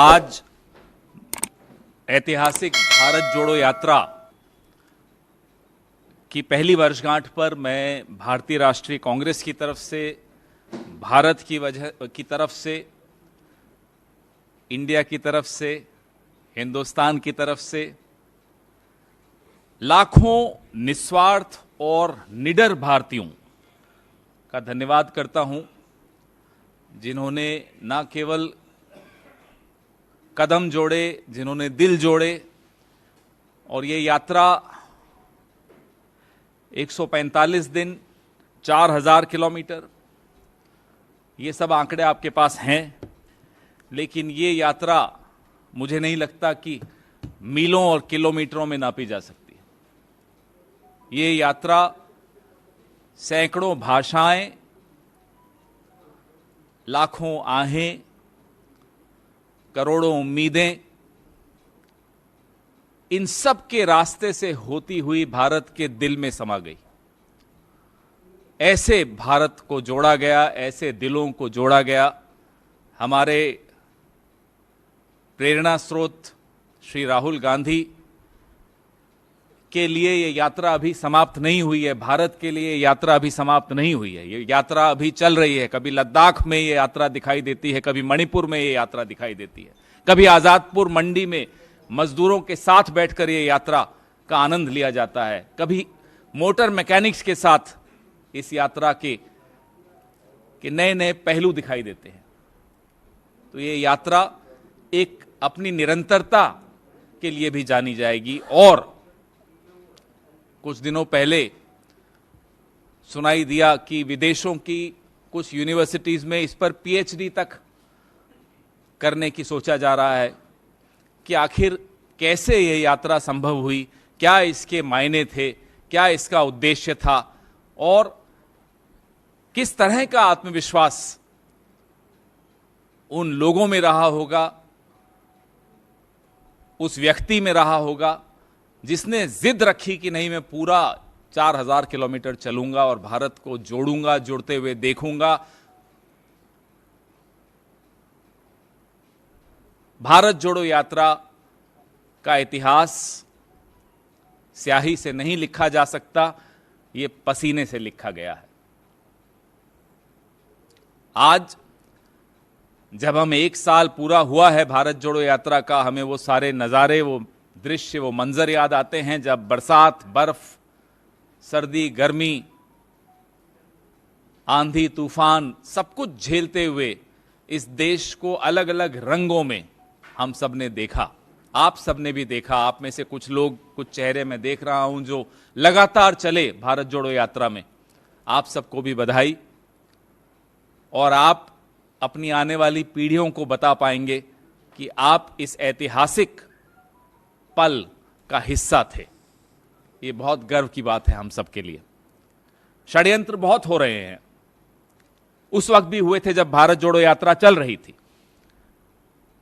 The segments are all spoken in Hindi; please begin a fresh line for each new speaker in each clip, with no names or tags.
आज ऐतिहासिक भारत जोड़ो यात्रा की पहली वर्षगांठ पर मैं भारतीय राष्ट्रीय कांग्रेस की तरफ से, भारत की तरफ से, इंडिया की तरफ से, हिंदुस्तान की तरफ से लाखों निस्वार्थ और निडर भारतीयों का धन्यवाद करता हूं, जिन्होंने न केवल कदम जोड़े, जिन्होंने दिल जोड़े। और ये यात्रा 145 दिन, 4000 किलोमीटर, ये सब आंकड़े आपके पास हैं, लेकिन ये यात्रा मुझे नहीं लगता कि मीलों और किलोमीटरों में नापी जा सकती। ये यात्रा सैकड़ों भाषाएं, लाखों आहें, करोड़ों उम्मीदें, इन सब के रास्ते से होती हुई भारत के दिल में समा गई। ऐसे भारत को जोड़ा गया, ऐसे दिलों को जोड़ा गया। हमारे प्रेरणा स्रोत श्री राहुल गांधी के लिए ये यात्रा अभी समाप्त नहीं हुई है, भारत के लिए यात्रा अभी समाप्त नहीं हुई है, ये यात्रा अभी चल रही है। कभी लद्दाख में ये यात्रा दिखाई देती है, कभी मणिपुर में ये यात्रा दिखाई देती है, कभी आजादपुर मंडी में मजदूरों के साथ बैठकर ये यात्रा का आनंद लिया जाता है, कभी मोटर मैकेनिक्स के साथ इस यात्रा के नए नए पहलू दिखाई देते हैं। तो ये यात्रा एक अपनी निरंतरता के लिए भी जानी जाएगी। और कुछ दिनों पहले सुनाई दिया कि विदेशों की कुछ यूनिवर्सिटीज में इस पर पीएचडी तक करने की सोचा जा रहा है कि आखिर कैसे यह यात्रा संभव हुई, क्या इसके मायने थे, क्या इसका उद्देश्य था, और किस तरह का आत्मविश्वास उन लोगों में रहा होगा, उस व्यक्ति में रहा होगा जिसने जिद रखी कि नहीं, मैं पूरा 4000 किलोमीटर चलूंगा और भारत को जोड़ूंगा, जुड़ते हुए देखूंगा। भारत जोड़ो यात्रा का इतिहास स्याही से नहीं लिखा जा सकता, ये पसीने से लिखा गया है। आज जब हम 1 साल पूरा हुआ है भारत जोड़ो यात्रा का, हमें वो सारे नज़ारे, वो दृश्य, वो मंजर याद आते हैं जब बरसात, बर्फ, सर्दी, गर्मी, आंधी, तूफान, सब कुछ झेलते हुए इस देश को अलग अलग रंगों में हम सब ने देखा। आप सब ने भी देखा। आप में से कुछ लोग, कुछ चेहरे मैं देख रहा हूं जो लगातार चले भारत जोड़ो यात्रा में। आप सबको भी बधाई। और आप अपनी आने वाली पीढ़ियों को बता पाएंगे कि आप इस ऐतिहासिक पल का हिस्सा थे। ये बहुत गर्व की बात है हम सबके लिए। षड्यंत्र बहुत हो रहे हैं, उस वक्त भी हुए थे जब भारत जोड़ो यात्रा चल रही थी।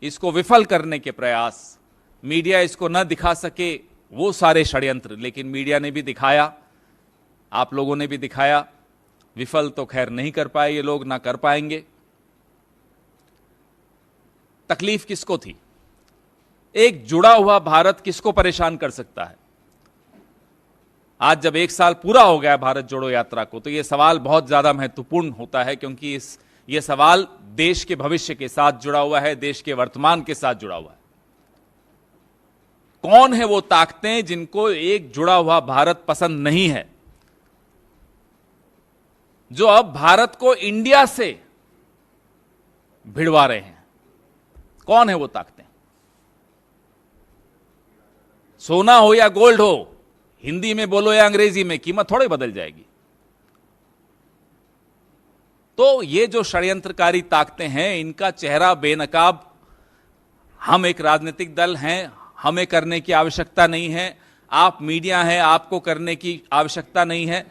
इसको विफल करने के प्रयास, मीडिया इसको न दिखा सके, वो सारे षड्यंत्र, लेकिन मीडिया ने भी दिखाया, आप लोगों ने भी दिखाया। विफल तो खैर नहीं कर पाए ये लोग, ना कर पाएंगे। तकलीफ किसको थी? एक जुड़ा हुआ भारत किसको परेशान कर सकता है? आज जब 1 साल पूरा हो गया भारत जोड़ो यात्रा को, तो यह सवाल बहुत ज्यादा महत्वपूर्ण होता है, क्योंकि यह सवाल देश के भविष्य के साथ जुड़ा हुआ है, देश के वर्तमान के साथ जुड़ा हुआ है। कौन है वो ताकतें जिनको एक जुड़ा हुआ भारत पसंद नहीं है, जो अब भारत को इंडिया से भिड़वा रहे हैं? कौन है वो ताकतें? सोना हो या गोल्ड हो, हिंदी में बोलो या अंग्रेजी में, कीमत थोड़ी बदल जाएगी। तो ये जो षड्यंत्रकारी ताकतें हैं, इनका चेहरा बेनकाब हम एक राजनीतिक दल हैं, हमें करने की आवश्यकता नहीं है। आप मीडिया हैं, आपको करने की आवश्यकता नहीं है।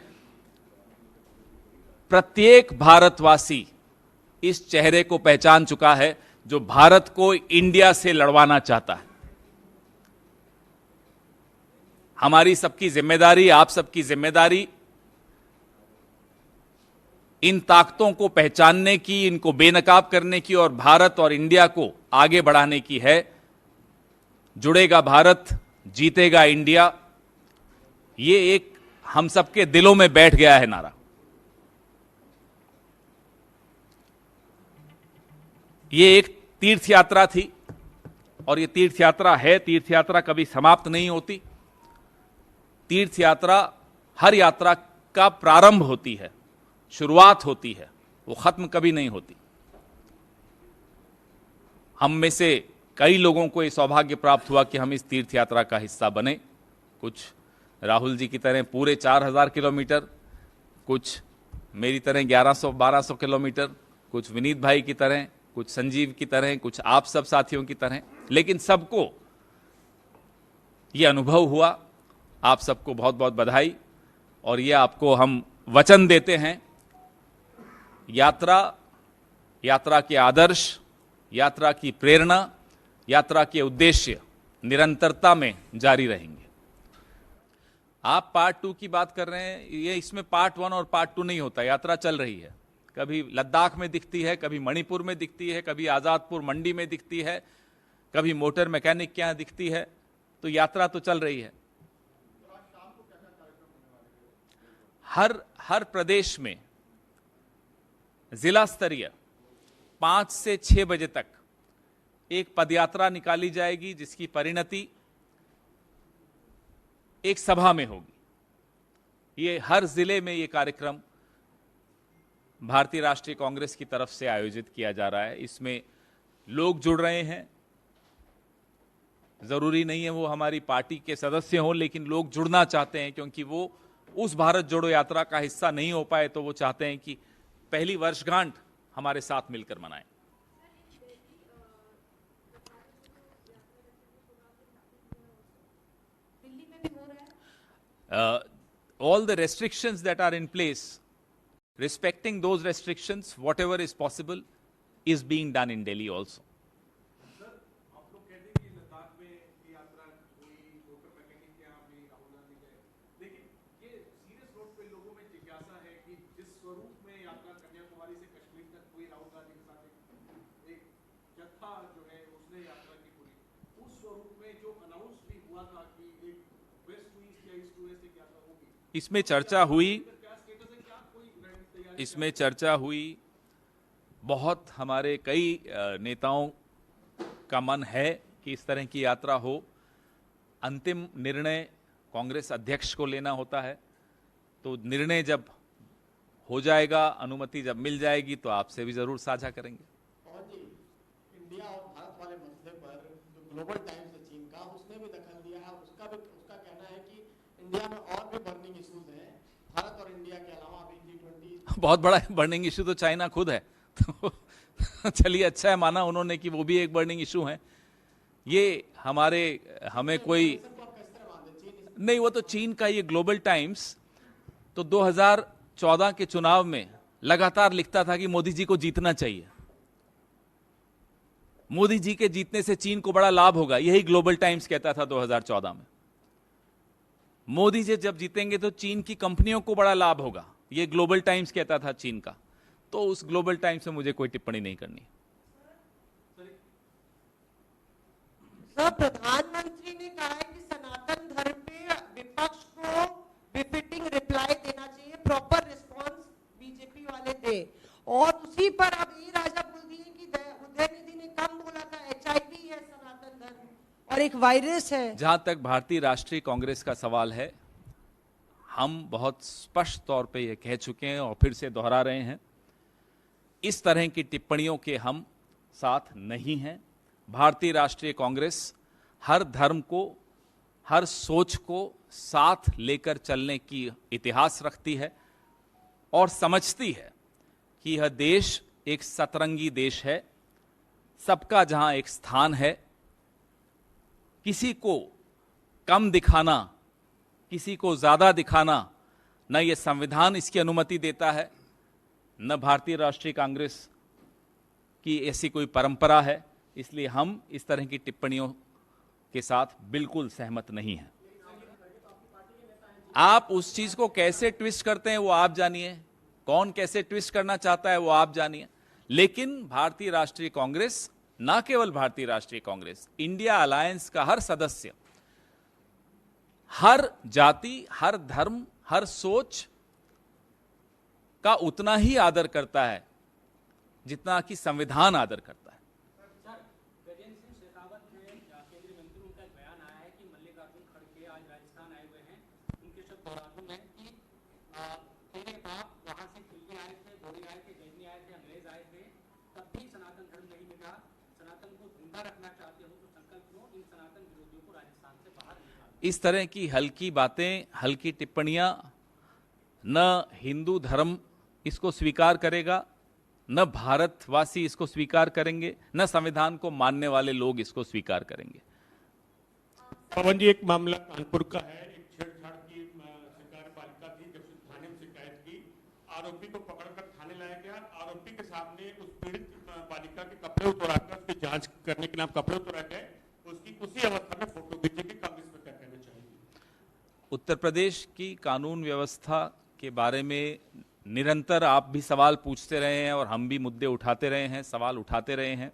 प्रत्येक भारतवासी इस चेहरे को पहचान चुका है जो भारत को इंडिया से लड़वाना चाहता है। हमारी सबकी जिम्मेदारी, आप सबकी जिम्मेदारी इन ताकतों को पहचानने की, इनको बेनकाब करने की और भारत और इंडिया को आगे बढ़ाने की है। जुड़ेगा भारत, जीतेगा इंडिया, ये एक हम सबके दिलों में बैठ गया है नारा। ये एक तीर्थ यात्रा थी और ये तीर्थ यात्रा है। तीर्थ यात्रा कभी समाप्त नहीं होती। तीर्थ यात्रा हर यात्रा का प्रारंभ होती है, शुरुआत होती है, वो खत्म कभी नहीं होती। हम में से कई लोगों को ये सौभाग्य प्राप्त हुआ कि हम इस तीर्थ यात्रा का हिस्सा बने। कुछ राहुल जी की तरह पूरे 4000 किलोमीटर, कुछ मेरी तरह 1100-1200 किलोमीटर, कुछ विनीत भाई की तरह, कुछ संजीव की तरह, कुछ आप सब साथियों की तरह, लेकिन सबको ये अनुभव हुआ। आप सबको बहुत बहुत बधाई। और ये आपको हम वचन देते हैं, यात्रा के आदर्श, यात्रा की प्रेरणा, यात्रा के उद्देश्य निरंतरता में जारी रहेंगे। आप पार्ट 2 की बात कर रहे हैं, ये इसमें पार्ट 1 और पार्ट 2 नहीं होता। यात्रा चल रही है, कभी लद्दाख में दिखती है, कभी मणिपुर में दिखती है, कभी आजादपुर मंडी में दिखती है, कभी मोटर मैकेनिक के यहां दिखती है। तो यात्रा तो चल रही है। हर प्रदेश में जिला स्तरीय 5 से 6 बजे तक एक पदयात्रा निकाली जाएगी, जिसकी परिणति एक सभा में होगी। ये हर जिले में ये कार्यक्रम भारतीय राष्ट्रीय कांग्रेस की तरफ से आयोजित किया जा रहा है। इसमें लोग जुड़ रहे हैं। जरूरी नहीं है वो हमारी पार्टी के सदस्य हों, लेकिन लोग जुड़ना चाहते हैं, क्योंकि वो उस भारत जोड़ो यात्रा का हिस्सा नहीं हो पाए, तो वो चाहते हैं कि पहली वर्षगांठ हमारे साथ मिलकर मनाएं। All the restrictions that are in place, respecting those restrictions, whatever is possible, is being done in Delhi also. इसमें चर्चा हुई। बहुत हमारे कई नेताओं का मन है कि इस तरह की यात्रा हो। अंतिम निर्णय कांग्रेस अध्यक्ष को लेना होता है, तो निर्णय जब हो जाएगा, अनुमति जब मिल जाएगी, तो आपसे भी जरूर साझा करेंगे।
और जी, इंडिया और भारत वाले मसले पर जो ग्लोबल टाइम्स है चीन का, उसने भी दखल दिया है। उसका कहना है कि इंडिया में और भी बर्निंग इश्यूज हैं, भारत और इंडिया के अलावा अभी G20।
बहुत बड़ा बर्निंग इशू तो चाइना खुद है। तो चलिए, अच्छा है, माना उन्होंने कि वो भी एक बर्निंग इशू है। ये हमें कोई नहीं, वो तो चीन का ये ग्लोबल टाइम्स तो 2014 के चुनाव में लगातार लिखता था कि मोदी जी को जीतना चाहिए, मोदी जी के जीतने से चीन को बड़ा लाभ होगा। यही ग्लोबल टाइम्स कहता था 2014 में। मोदी जी जब जीतेंगे तो चीन की कंपनियों को बड़ा लाभ होगा, यह ग्लोबल टाइम्स कहता था चीन का। तो उस ग्लोबल टाइम्स में मुझे कोई टिप्पणी नहीं करनी।
सर, प्रधानमंत्री ने कहा है कि सनातन धर्म पे विपक्ष को बिफिटिंग रिप्लाई देना चाहिए, प्रॉपर रिस्पांस बीजेपी वाले दे। और उसी पर अब ये राजा बोल दिए कि उदयनिधि ने कम बोला था, HIV है सनातन धर्म और एक वायरस है।
जहां तक भारतीय राष्ट्रीय कांग्रेस का सवाल है, हम बहुत स्पष्ट तौर पे ये कह चुके हैं और फिर से दोहरा रहे हैं, इस तरह की टिप्पणियों के हम साथ नहीं हैं। भारतीय राष्ट्रीय कांग्रेस हर धर्म को, हर सोच को साथ लेकर चलने की इतिहास रखती है और समझती है कि यह देश एक सतरंगी देश है, सबका जहां एक स्थान है। किसी को कम दिखाना, किसी को ज्यादा दिखाना, न यह संविधान इसकी अनुमति देता है, न भारतीय राष्ट्रीय कांग्रेस की ऐसी कोई परंपरा है। इसलिए हम इस तरह की टिप्पणियों के साथ बिल्कुल सहमत नहीं हैं। आप उस चीज को कैसे ट्विस्ट करते हैं वो आप जानिए, कौन कैसे ट्विस्ट करना चाहता है वो आप जानिए, लेकिन भारतीय राष्ट्रीय कांग्रेस ना केवल भारतीय राष्ट्रीय कांग्रेस, इंडिया अलायंस का हर सदस्य हर जाति, हर धर्म, हर सोच का उतना ही आदर करता है जितना कि संविधान आदर करता है।
गजेंद्र सिंह शेखावत ने केंद्रीय मंत्री, उनका एक बयान आया है कि मल्लिकार्जुन खड़गे आज राजस्थान आए हुए हैं। उनके शब्द दोहराता हूं मैं कि तेरे बाप वहां से दिल्ली आए थे, धोनी आए थे, गजनी आए थे, अंग्रेज आए थे, तब भी सनातन धर्म नहीं मिटा। सनातन को जिंदा रखना चाहते हो तो संकल्प लो, इन सनातन विरोधियों को राजस्थान से बाहर निकालो।
इस तरह की हल्की बातें, हल्की टिप्पणियां न हिंदू धर्म इसको स्वीकार करेगा, न भारतवासी इसको स्वीकार करेंगे, न संविधान को मानने वाले लोग इसको स्वीकार करेंगे।
पवन जी, एक मामला कानपुर का है। एक छेड़छाड़ की कार्यपालिका थी, जब थाने में शिकायत की, आरोपी को पकड़कर थाने लाया गया। आरोपी के सामने उस पीड़ित बालिका के कपड़े उतराकर उसकी जांच करने के नाम कपड़े उतरा गए, उसकी उसी अवस्था में फोटो खींची गई। कांग्रेस में क्या कहना चाहिए?
उत्तर प्रदेश की कानून व्यवस्था के बारे में निरंतर आप भी सवाल पूछते रहे हैं और हम भी मुद्दे उठाते रहे हैं, सवाल उठाते रहे हैं।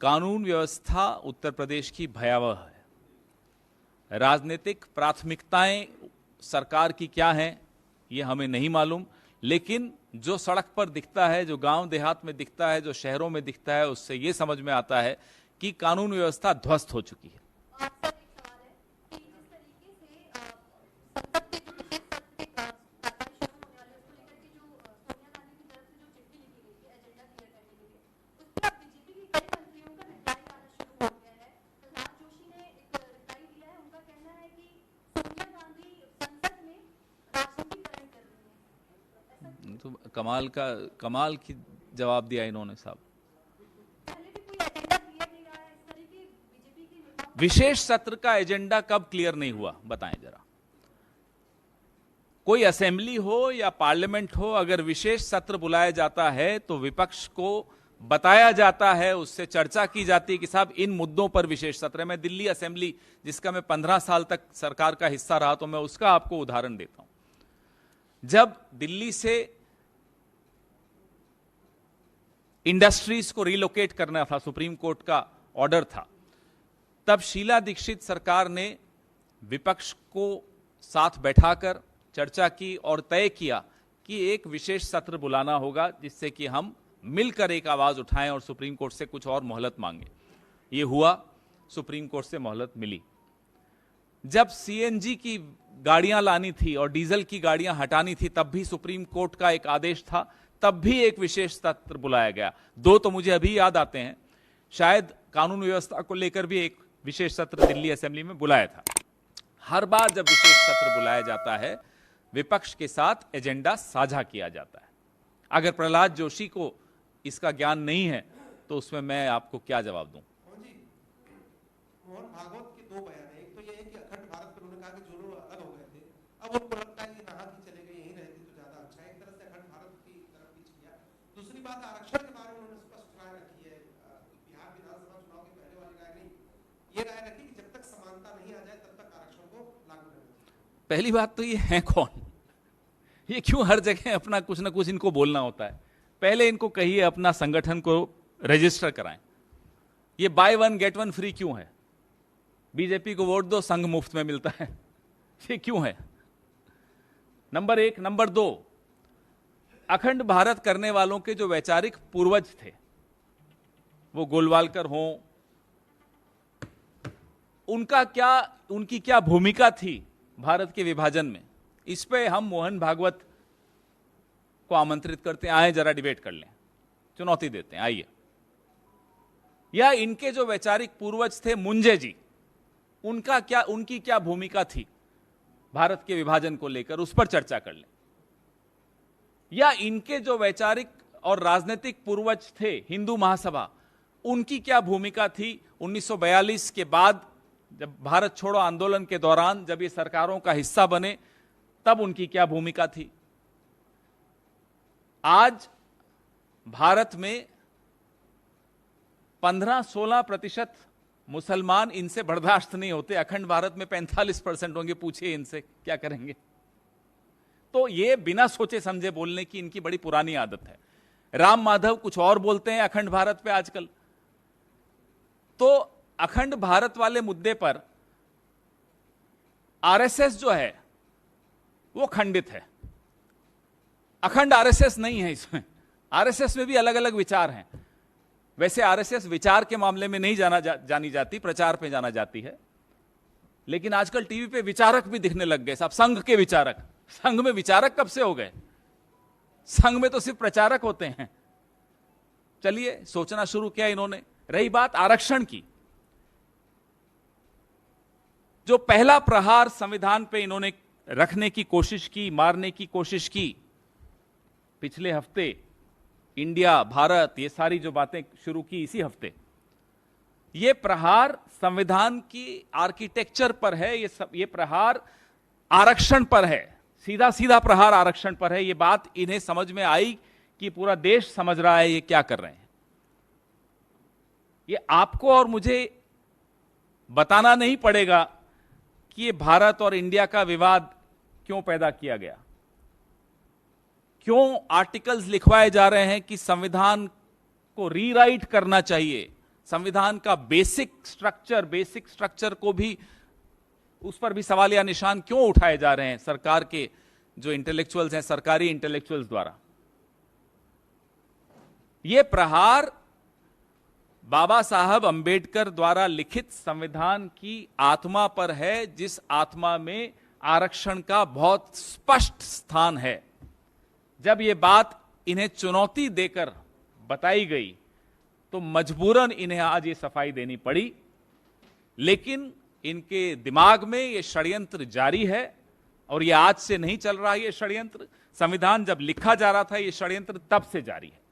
कानून व्यवस्था उत्तर प्रदेश की भयावह है। राजनीतिक प्राथमिकताएं सरकार की क्या हैं ये हमें नहीं मालूम, लेकिन जो सड़क पर दिखता है, जो गांव देहात में दिखता है, जो शहरों में दिखता है, उससे ये समझ में आता है कि कानून व्यवस्था ध्वस्त हो चुकी है। तो कमाल की जवाब दिया इन्होंने साहब। विशेष सत्र का एजेंडा कब क्लियर नहीं हुआ बताएं जरा। कोई असेंबली हो या पार्लियामेंट हो, अगर विशेष सत्र बुलाया जाता है तो विपक्ष को बताया जाता है, उससे चर्चा की जाती है कि साहब इन मुद्दों पर विशेष सत्र है। मैं दिल्ली असेंबली, जिसका मैं 15 साल तक सरकार का हिस्सा रहा, तो मैं उसका आपको उदाहरण देता हूं। जब दिल्ली से इंडस्ट्रीज को रिलोकेट करना था, सुप्रीम कोर्ट का ऑर्डर था, तब शीला दीक्षित सरकार ने विपक्ष को साथ बैठाकर चर्चा की और तय किया कि एक विशेष सत्र बुलाना होगा जिससे कि हम मिलकर एक आवाज उठाएं और सुप्रीम कोर्ट से कुछ और मोहलत मांगे। ये हुआ, सुप्रीम कोर्ट से मोहलत मिली। जब सीएनजी की गाड़ियां लानी थी और डीजल की गाड़ियां हटानी थी, तब भी सुप्रीम कोर्ट का एक आदेश था, तब भी एक विशेष सत्र बुलाया गया। दो तो मुझे अभी याद आते हैं, शायद कानून व्यवस्था को लेकर भी एक विशेष सत्र दिल्ली असेंबली में बुलाया था। हर बार जब विशेष सत्र बुलाया जाता है, विपक्ष के साथ एजेंडा साझा किया जाता है। अगर प्रहलाद जोशी को इसका ज्ञान नहीं है तो उसमें मैं आपको क्या जवाब दूं।
मोहन भागवत के दो बयान है। एक तो ये है कि अखंड भारत पर उन्होंने कहा कि जो लोग अलग हो गए थे, अब उनको लगता है कि राहत ही चले गए, यहीं रहते तो ज्यादा अच्छा है। एक तरह से अखंड भारत की तरफ पीछे किया। दूसरी बात, आरक्षण के बारे में उन्होंने स्पष्ट राय रखी है। बिहार विधानसभा चुनाव की पहले वाली राय नहीं, ये राय रखी कि जब तक समानता नहीं आ जाए तब तक आरक्षण को लागू करना चाहिए।
पहली बात तो ये है कौन, ये क्यों हर जगह अपना कुछ ना कुछ इनको बोलना होता है। पहले इनको कहिए अपना संगठन को रजिस्टर कराएं। ये by one get one free क्यों है? बीजेपी को वोट दो, संघ मुफ्त में मिलता है, ये क्यों है? नंबर एक। नंबर दो, अखंड भारत करने वालों के जो वैचारिक पूर्वज थे, वो गोलवालकर हों, उनकी क्या भूमिका थी भारत के विभाजन में, इस पे हम मोहन भागवत को आमंत्रित करते हैं, आए जरा डिबेट कर लें, चुनौती देते हैं, आइए। या इनके जो वैचारिक पूर्वज थे मुंजे जी, उनकी क्या भूमिका थी भारत के विभाजन को लेकर, उस पर चर्चा कर लें। या इनके जो वैचारिक और राजनीतिक पूर्वज थे हिंदू महासभा, उनकी क्या भूमिका थी 1942 के बाद, जब भारत छोड़ो आंदोलन के दौरान जब ये सरकारों का हिस्सा बने, तब उनकी क्या भूमिका थी। आज भारत में 15-16% मुसलमान, इनसे बर्दाश्त नहीं होते। अखंड भारत में 45% होंगे, पूछिए इनसे क्या करेंगे। तो ये बिना सोचे समझे बोलने की इनकी बड़ी पुरानी आदत है। राम माधव कुछ और बोलते हैं अखंड भारत पे आजकल, तो अखंड भारत वाले मुद्दे पर आरएसएस जो है वो खंडित है, अखंड आरएसएस नहीं है। इसमें आरएसएस में भी अलग अलग विचार हैं। वैसे आरएसएस विचार के मामले में नहीं जानी जाती, प्रचार पे जाना जाती है। लेकिन आजकल टीवी पे विचारक भी दिखने लग गए साहब, संघ के विचारक। संघ में विचारक कब से हो गए? संघ में तो सिर्फ प्रचारक होते हैं। चलिए, सोचना शुरू किया इन्होंने। रही बात आरक्षण की, जो पहला प्रहार संविधान पे इन्होंने रखने की कोशिश की, मारने की कोशिश की, पिछले हफ्ते इंडिया भारत ये सारी जो बातें शुरू की इसी हफ्ते, ये प्रहार संविधान की आर्किटेक्चर पर है, ये प्रहार आरक्षण पर है, सीधा सीधा प्रहार आरक्षण पर है। ये बात इन्हें समझ में आई कि पूरा देश समझ रहा है ये क्या कर रहे हैं। ये आपको और मुझे बताना नहीं पड़ेगा कि ये भारत और इंडिया का विवाद क्यों पैदा किया गया, क्यों आर्टिकल्स लिखवाए जा रहे हैं कि संविधान को रीराइट करना चाहिए, संविधान का बेसिक स्ट्रक्चर को भी, उस पर भी सवालिया निशान क्यों उठाए जा रहे हैं सरकार के जो इंटेलेक्चुअल्स हैं, सरकारी इंटेलेक्चुअल्स द्वारा। यह प्रहार बाबा साहब अंबेडकर द्वारा लिखित संविधान की आत्मा पर है, जिस आत्मा में आरक्षण का बहुत स्पष्ट स्थान है। जब यह बात इन्हें चुनौती देकर बताई गई तो मजबूरन इन्हें आज ये सफाई देनी पड़ी। लेकिन इनके दिमाग में ये षड्यंत्र जारी है और ये आज से नहीं चल रहा है। ये षड्यंत्र संविधान जब लिखा जा रहा था, ये षड्यंत्र तब से जारी है।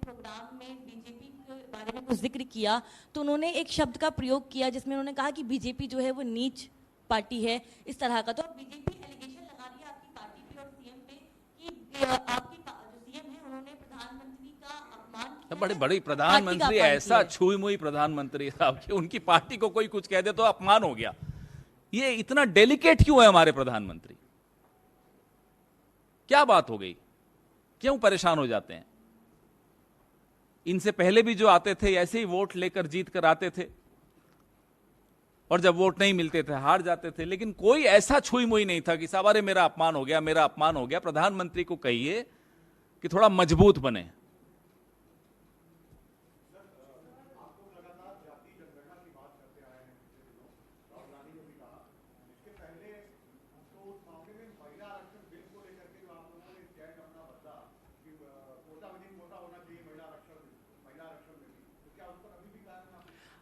प्रोग्राम में बीजेपी के बारे में कुछ जिक्र किया तो उन्होंने एक शब्द का प्रयोग किया जिसमें उन्होंने कहा कि बीजेपी जो है वो नीच पार्टी है, इस तरह का। तो बीजेपी एलिगेशन लगा रही है आपकी पार्टी पे और सीएम पे कि आपकी जो सीएम है उन्होंने प्रधानमंत्री का अपमान किया।
बड़े बड़े प्रधानमंत्री, ऐसा छुई मुई प्रधानमंत्री साहब कि उनकी पार्टी को कोई कुछ कह दे तो अपमान हो गया। ये इतना डेलिकेट क्यों है हमारे प्रधानमंत्री? क्या बात हो गई? क्यों परेशान हो जाते हैं? इनसे पहले भी जो आते थे ऐसे ही वोट लेकर जीत कर आते थे और जब वोट नहीं मिलते थे हार जाते थे। लेकिन कोई ऐसा छुई मुई नहीं था कि साहब अरे मेरा अपमान हो गया, मेरा अपमान हो गया। प्रधानमंत्री को कहिए कि थोड़ा मजबूत बने।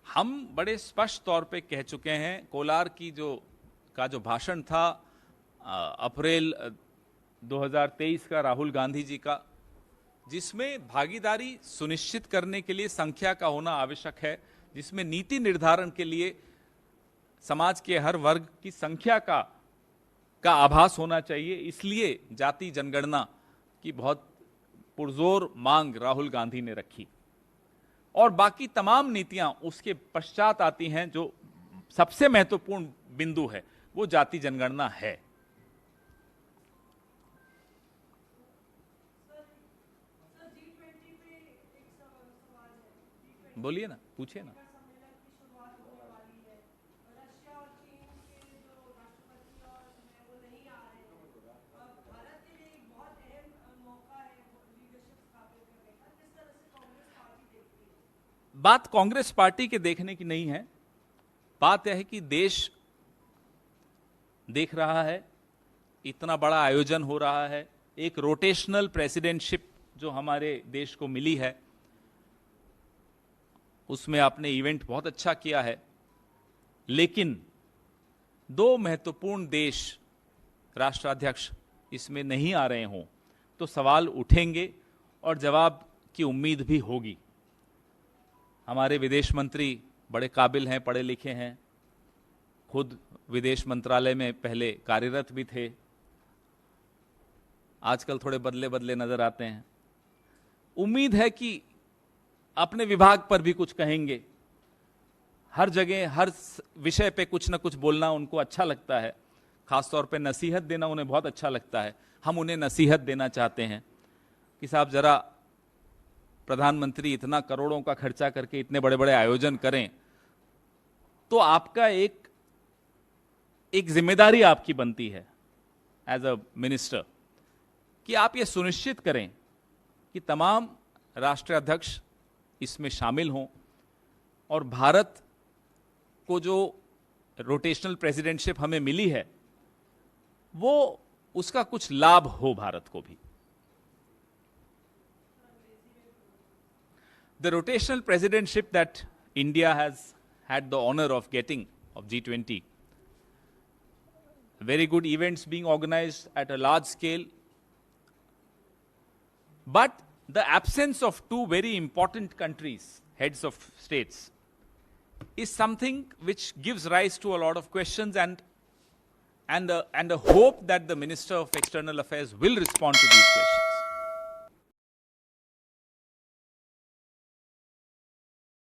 हम बड़े स्पष्ट तौर पे कह चुके हैं। कोलार की जो भाषण था अप्रैल 2023 का राहुल गांधी जी का, जिसमें भागीदारी सुनिश्चित करने के लिए संख्या का होना आवश्यक है, जिसमें नीति निर्धारण के लिए समाज के हर वर्ग की संख्या का आभास होना चाहिए। इसलिए जाति जनगणना की बहुत पुरजोर मांग राहुल गांधी ने रखी और बाकी तमाम नीतियां उसके पश्चात आती हैं। जो सबसे महत्वपूर्ण बिंदु है वो जाति जनगणना है। बोलिए ना, पूछिए ना। बात कांग्रेस पार्टी के देखने की नहीं है। बात यह है कि देश देख रहा है, इतना बड़ा आयोजन हो रहा है, एक रोटेशनल प्रेसिडेंटशिप जो हमारे देश को मिली है, उसमें आपने इवेंट बहुत अच्छा किया है। लेकिन दो महत्वपूर्ण देश राष्ट्राध्यक्ष इसमें नहीं आ रहे हों तो सवाल उठेंगे और जवाब की उम्मीद भी होगी। हमारे विदेश मंत्री बड़े काबिल हैं, पढ़े लिखे हैं, खुद विदेश मंत्रालय में पहले कार्यरत भी थे, आजकल थोड़े बदले बदले नजर आते हैं। उम्मीद है कि अपने विभाग पर भी कुछ कहेंगे। हर जगह हर विषय पे कुछ ना कुछ बोलना उनको अच्छा लगता है, खासतौर पे नसीहत देना उन्हें बहुत अच्छा लगता है। हम उन्हें नसीहत देना चाहते हैं कि साहब जरा प्रधानमंत्री इतना करोड़ों का खर्चा करके इतने बड़े बड़े आयोजन करें, तो आपका एक जिम्मेदारी आपकी बनती है एज अ मिनिस्टर कि आप ये सुनिश्चित करें कि तमाम राष्ट्राध्यक्ष इसमें शामिल हों और भारत को जो रोटेशनल प्रेसिडेंटशिप हमें मिली है वो उसका कुछ लाभ हो भारत को भी। The rotational presidentship that India has had the honor of getting of G20, very good events being organized at a large scale, but the absence of two very important countries, heads of states, is something which gives rise to a lot of questions and a hope that the Minister of External Affairs will respond to these questions.